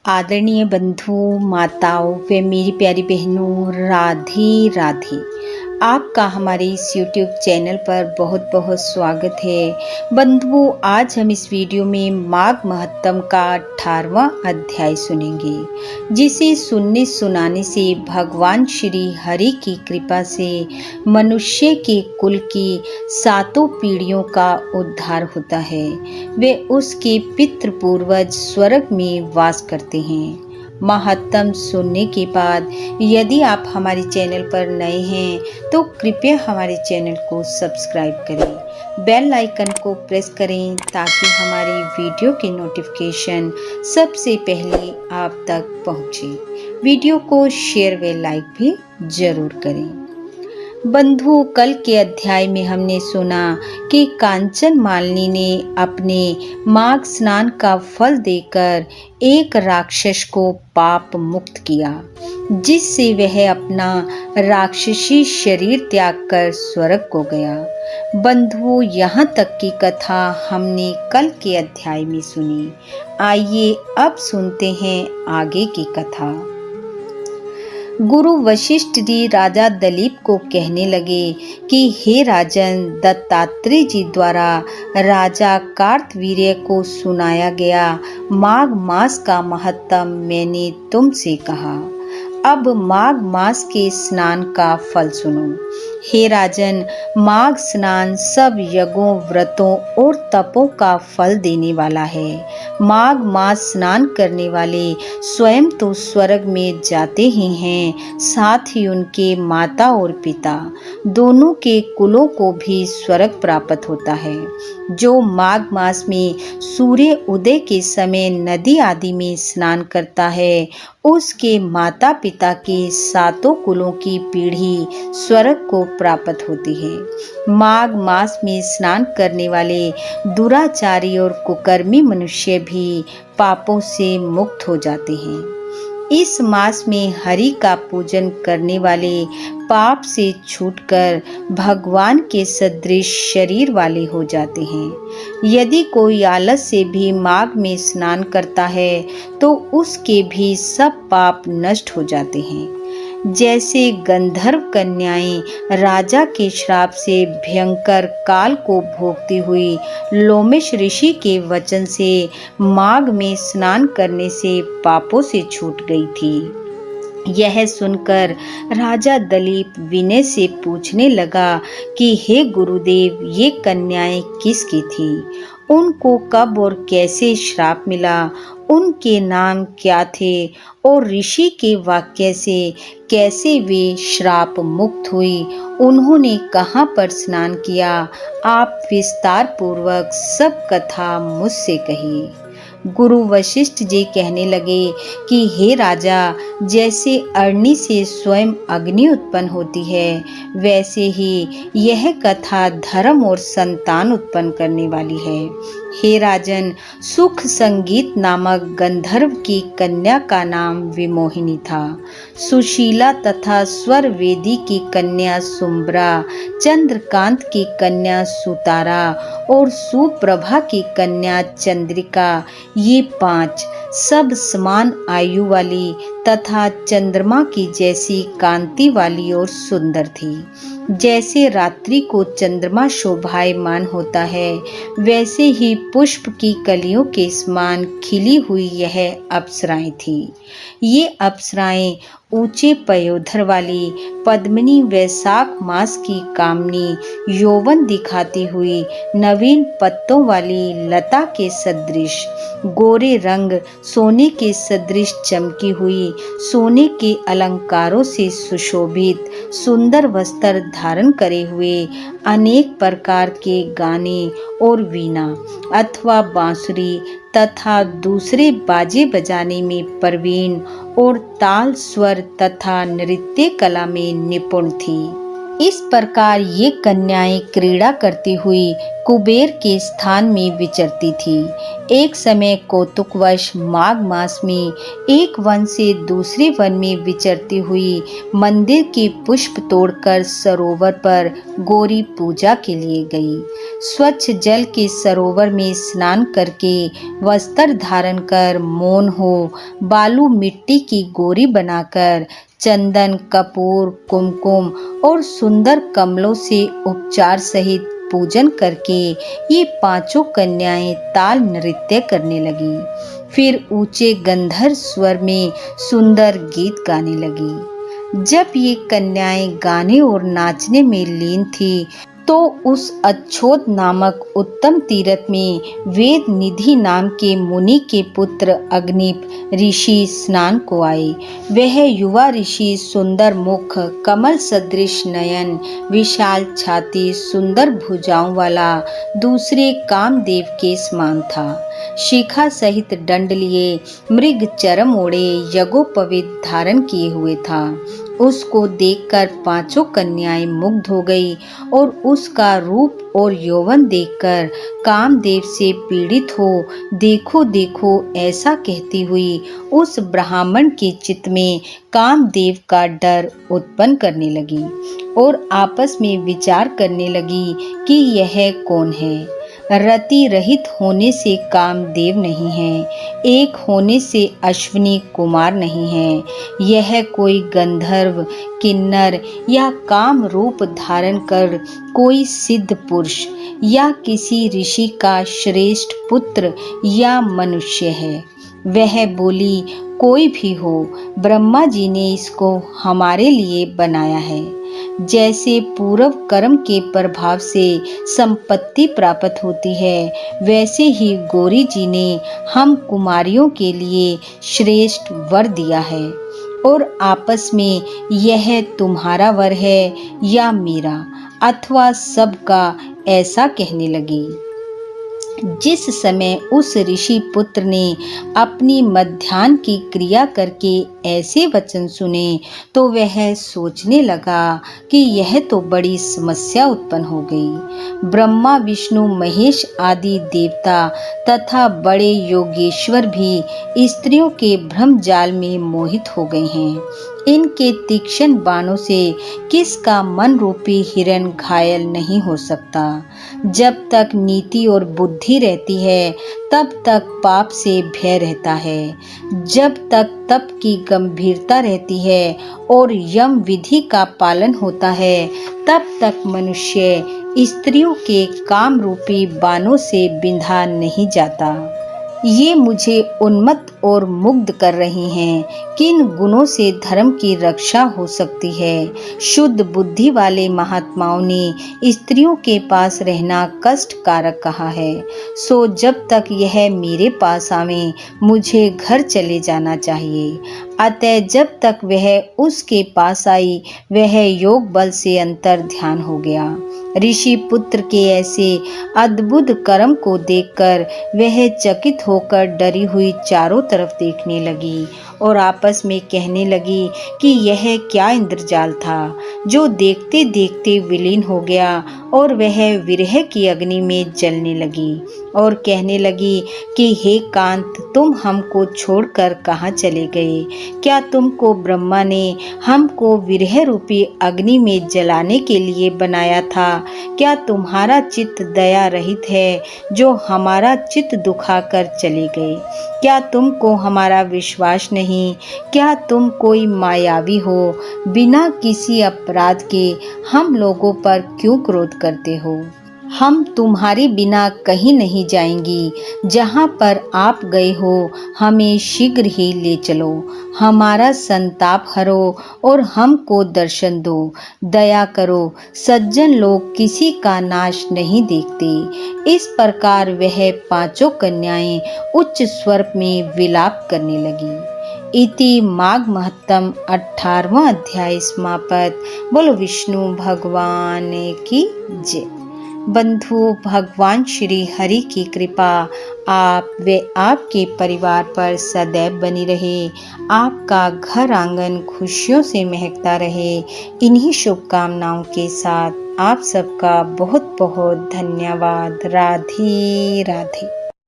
आदरणीय बंधु माताओं व मेरी प्यारी बहनों, राधे राधे। आपका हमारे इस YouTube चैनल पर बहुत बहुत स्वागत है। बंधुओं, आज हम इस वीडियो में माघ महत्तम का 18वां अध्याय सुनेंगे, जिसे सुनने सुनाने से भगवान श्री हरि की कृपा से मनुष्य के कुल की 7 पीढ़ियों का उद्धार होता है। वे उसके पितृ पूर्वज स्वर्ग में वास करते हैं। महत्तम सुनने के बाद यदि आप हमारे चैनल पर नए हैं तो कृपया हमारे चैनल को सब्सक्राइब करें, बेल आइकन को प्रेस करें ताकि हमारी वीडियो के नोटिफिकेशन सबसे पहले आप तक पहुंचे। वीडियो को शेयर व लाइक भी जरूर करें। बंधु, कल के अध्याय में हमने सुना कि कांचन मालिनी ने अपने माघ स्नान का फल देकर एक राक्षस को पाप मुक्त किया, जिससे वह अपना राक्षसी शरीर त्याग कर स्वर्ग को गया। बंधुओं, यहाँ तक की कथा हमने कल के अध्याय में सुनी। आइए अब सुनते हैं आगे की कथा। गुरु वशिष्ठ जी राजा दलीप को कहने लगे कि हे राजन, दत्तात्रेय जी द्वारा राजा कार्तवीर्य को सुनाया गया माघ मास का महत्तम मैंने तुमसे कहा। अब माघ मास के स्नान का फल सुनो। हे राजन, माघ स्नान सब यज्ञों, व्रतों और तपों का फल देने वाला है। माघ मास स्नान करने वाले स्वयं तो स्वर्ग में जाते ही हैं, साथ ही उनके माता और पिता दोनों के कुलों को भी स्वर्ग प्राप्त होता है। जो माघ मास में सूर्य उदय के समय नदी आदि में स्नान करता है, उसके माता पिता के 7 कुलों की पीढ़ी स्वर्ग को प्राप्त होती है। माघ मास में स्नान करने वाले दुराचारी और कुकर्मी मनुष्य भी पापों से मुक्त हो जाते हैं। इस मास में हरि का पूजन करने वाले पाप से छूटकर भगवान के सदृश शरीर वाले हो जाते हैं। यदि कोई आलस से भी माघ में स्नान करता है तो उसके भी सब पाप नष्ट हो जाते हैं। जैसे गंधर्व कन्याएं राजा के श्राप से भयंकर काल को भोगती हुई लोमेश ऋषि के वचन से माघ में स्नान करने से पापों से छूट गई थी। यह सुनकर राजा दलीप विनय से पूछने लगा कि हे गुरुदेव, ये कन्याएं किसकी थी? उनको कब और कैसे श्राप मिला? उनके नाम क्या थे? और ऋषि के वाक्य से कैसे वे श्राप मुक्त हुई? उन्होंने कहाँ पर स्नान किया? आप विस्तार पूर्वक सब कथा मुझसे कहिए। गुरु वशिष्ठ जी कहने लगे कि हे राजा, जैसे अग्नि से स्वयं अग्नि उत्पन्न होती है, वैसे ही यह कथा धर्म और संतान उत्पन्न करने वाली है। हे राजन, सुख संगीत नामक गंधर्व की कन्या का नाम विमोहिनी था। सुशीला तथा स्वर वेदी की कन्या सुम्बरा, चंद्रकांत की कन्या सुतारा और सुप्रभा की कन्या चंद्रिका, ये 5 सब समान आयु वाली तथा चंद्रमा की जैसी कांति वाली और सुंदर थी। जैसे रात्रि को चंद्रमा शोभायमान होता है, वैसे ही पुष्प की कलियों के समान खिली हुई यह अप्सराएं थी। ये अप्सराएं ऊंचे पयोधर वाली, पद्मिनी, वैशाख मास की कामनी, यौवन दिखाती हुई, नवीन पत्तों वाली लता के सदृश, गोरे रंग, सोने के सदृश चमकी हुई, सोने के अलंकारों से सुशोभित, सुंदर वस्त्र धारण करे हुए, अनेक प्रकार के गाने और वीणा अथवा बांसुरी तथा दूसरे बाजे बजाने में प्रवीण और ताल, स्वर तथा नृत्य कला में निपुण थी। इस प्रकार ये कन्याएं क्रीड़ा करती हुई कुबेर के स्थान में विचरती थी। एक समय कौतुकवश माघ मास में एक वन से दूसरे वन में विचरती हुई मंदिर के पुष्प तोड़कर सरोवर पर गौरी पूजा के लिए गई। स्वच्छ जल के सरोवर में स्नान करके वस्त्र धारण कर मौन हो बालू मिट्टी की गौरी बनाकर चंदन, कपूर, कुमकुम और सुंदर कमलों से उपचार सहित पूजन करके ये पांचों कन्याएं ताल नृत्य करने लगी। फिर ऊंचे गंधर्व स्वर में सुंदर गीत गाने लगी। जब ये कन्याएं गाने और नाचने में लीन थी तो उस अच्छोद नामक उत्तम तीर्थ में वेद निधि नाम के मुनि के पुत्र अग्निप ऋषि स्नान को आए। वह युवा ऋषि सुंदर मुख, कमल सदृश नयन, विशाल छाती, सुंदर भुजाओं वाला दूसरे कामदेव के समान था। शिखा सहित दंड लिए, मृग चरम ओढ़े, यज्ञोपवीत धारण किए हुए था। उसको देखकर पांचों कन्याएं मुग्ध हो गई और उसका रूप और यौवन देखकर कामदेव से पीड़ित हो देखो देखो ऐसा कहती हुई उस ब्राह्मण के चित्त में कामदेव का डर उत्पन्न करने लगी और आपस में विचार करने लगी कि यह कौन है। रति रहित होने से कामदेव नहीं है, एक होने से अश्विनी कुमार नहीं है। यह कोई गंधर्व, किन्नर या काम रूप धारण कर कोई सिद्ध पुरुष या किसी ऋषि का श्रेष्ठ पुत्र या मनुष्य है। वह बोली, कोई भी हो, ब्रह्मा जी ने इसको हमारे लिए बनाया है। जैसे पूर्व कर्म के प्रभाव से संपत्ति प्राप्त होती है, वैसे ही गौरी जी ने हम कुमारियों के लिए श्रेष्ठ वर दिया है और आपस में यह तुम्हारा वर है या मेरा अथवा सबका, ऐसा कहने लगी। जिस समय उस ऋषि पुत्र ने अपनी मध्याह्न की क्रिया करके ऐसे वचन सुने तो वह सोचने लगा कि यह तो बड़ी समस्या उत्पन्न हो गई। ब्रह्मा, विष्णु, महेश आदि देवता तथा बड़े योगेश्वर भी स्त्रियों के भ्रम जाल में मोहित हो गए हैं। इनके तीक्ष्ण बाणों से किसका मन रूपी हिरण घायल नहीं हो सकता। जब तक नीति और बुद्धि रहती है तब तक पाप से भय रहता है। जब तक तप की गंभीरता रहती है और यम विधि का पालन होता है तब तक मनुष्य स्त्रियों के काम रूपी बाणों से बिंधा नहीं जाता। ये मुझे उन्मत्त और मुग्ध कर रही हैं। किन गुणों से धर्म की रक्षा हो सकती है। शुद्ध बुद्धि वाले महात्माओं ने स्त्रियों के पास रहना कष्ट कारक कहा है। सो जब तक यह मेरे पास आवे मुझे घर चले जाना चाहिए। अतः जब तक वह उसके पास आई वह योग बल से अंतर ध्यान हो गया। ऋषि पुत्र के ऐसे अद्भुत कर्म को देखकर वह चकित होकर डरी हुई चारों तरफ देखने लगी और आपस में कहने लगी कि यह क्या इंद्रजाल था जो देखते देखते विलीन हो गया और वह विरह की अग्नि में जलने लगी और कहने लगी कि हे कांत, तुम हमको छोड़कर कहाँ चले गए। क्या तुमको ब्रह्मा ने हमको विरह रूपी अग्नि में जलाने के लिए बनाया था। क्या तुम्हारा चित्त दया रहित है जो हमारा चित्त दुखाकर चले गए। क्या तुमको हमारा विश्वास नहीं। क्या तुम कोई मायावी हो। बिना किसी अपराध के हम लोगों पर क्यों क्रोध करते हो। हम तुम्हारे बिना कहीं नहीं जाएंगी। जहाँ पर आप गए हो हमें शीघ्र ही ले चलो। हमारा संताप हरो और हमको दर्शन दो। दया करो, सज्जन लोग किसी का नाश नहीं देखते। इस प्रकार वह पांचों कन्याएं उच्च स्वर में विलाप करने लगी। इति माघ महत्तम 18वां अध्याय समाप्त। बोलो विष्णु भगवान की जय। बंधु, भगवान श्री हरि की कृपा आप व आपके परिवार पर सदैव बनी रहे। आपका घर आंगन खुशियों से महकता रहे। इन्हीं शुभकामनाओं के साथ आप सबका बहुत बहुत धन्यवाद। राधे राधे।